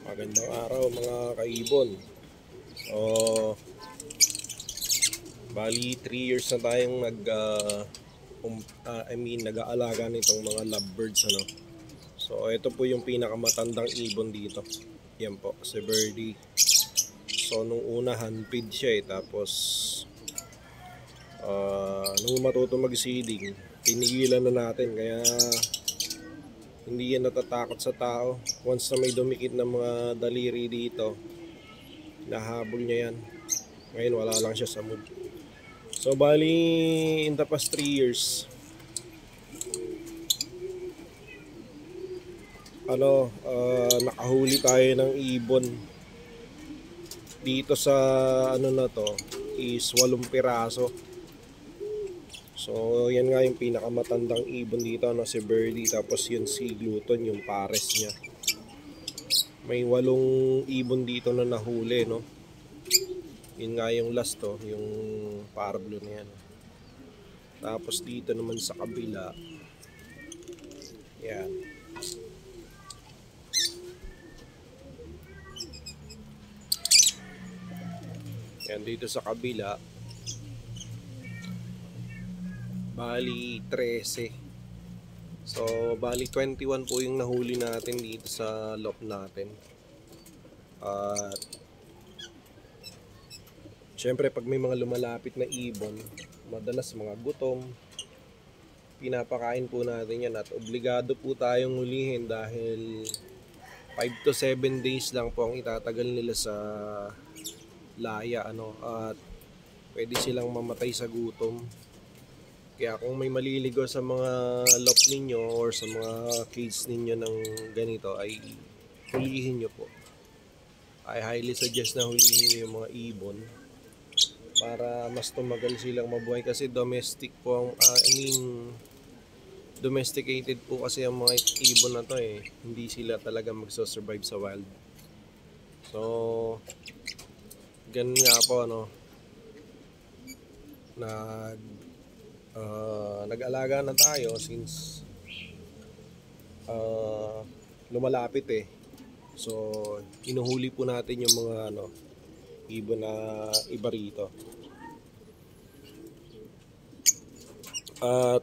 Magandang araw mga kaibon. So, bali 3 years na tayong nag-aalaga nitong mga lovebirds, ano. So, ito po yung pinakamatandang ibon dito. Yan po, si Birdie. So, nung una handfeed siya tapos nung matuto mag-seeding, tinigilan na natin kaya hindi yan natatakot sa tao. Once na may dumikit na mga daliri dito, nahabol niya yan. Ngayon wala lang siya sa mood. So bali in the past 3 years, nakahuli tayo ng ibon dito sa na to is 8 piraso. So yan nga yung pinakamatandang ibon dito, si Birdie, tapos yun si Gluton, yung pares niya. May 8 ibon dito na nahuli, no. Yun nga yung last, yung Parblo na yan. Tapos dito naman sa kabila, yan. Yan dito sa kabila, bali 13. So bali 21 po yung nahuli natin dito sa loft natin. At syempre pag may mga lumalapit na ibon, madalas mga gutom, pinapakain po natin yan. At obligado po tayong hulihin dahil 5 to 7 days lang po ang itatagal nila sa laya, at pwede silang mamatay sa gutom. Kaya kung may maliligo sa mga loft ninyo or sa mga cage ninyo ng ganito, ay hulihin nyo po. I highly suggest na hulihin nyo yung mga ibon para mas tumagal silang mabuhay, kasi domestic po domesticated po kasi ang mga ibon na to Hindi sila talaga magso-survive sa wild. So ganun nga po, nag-alaga na tayo since lumalapit So inuhuli po natin yung mga ibon na iba rito. At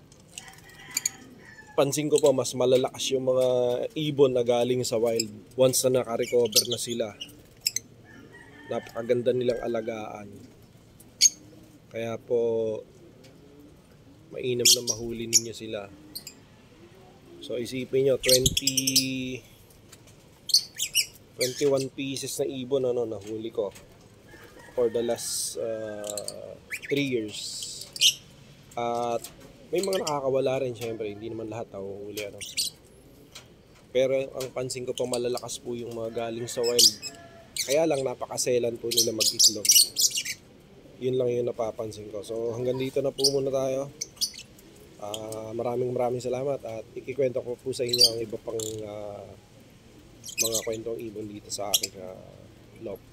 pansin ko po mas malalakas yung mga ibon na galing sa wild once na naka-recover na sila. Napakaganda nilang alagaan. Kaya po mainam na mahuli ninyo sila. So isipin nyo, 21 pieces na ibon nahuli ko for the last 3 years. At may mga nakakawala rin, syempre hindi naman lahat nahuhuli, pero ang pansin ko pa malalakas po yung mga galing sa wild. Kaya lang napakaselan po nila mag-itlog. Yun lang yung napapansin ko. So hanggang dito na po muna tayo. Maraming salamat at ikikwento ko po sa inyo ang iba pang mga kwentong ibon dito sa aking loft.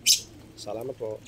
Salamat po.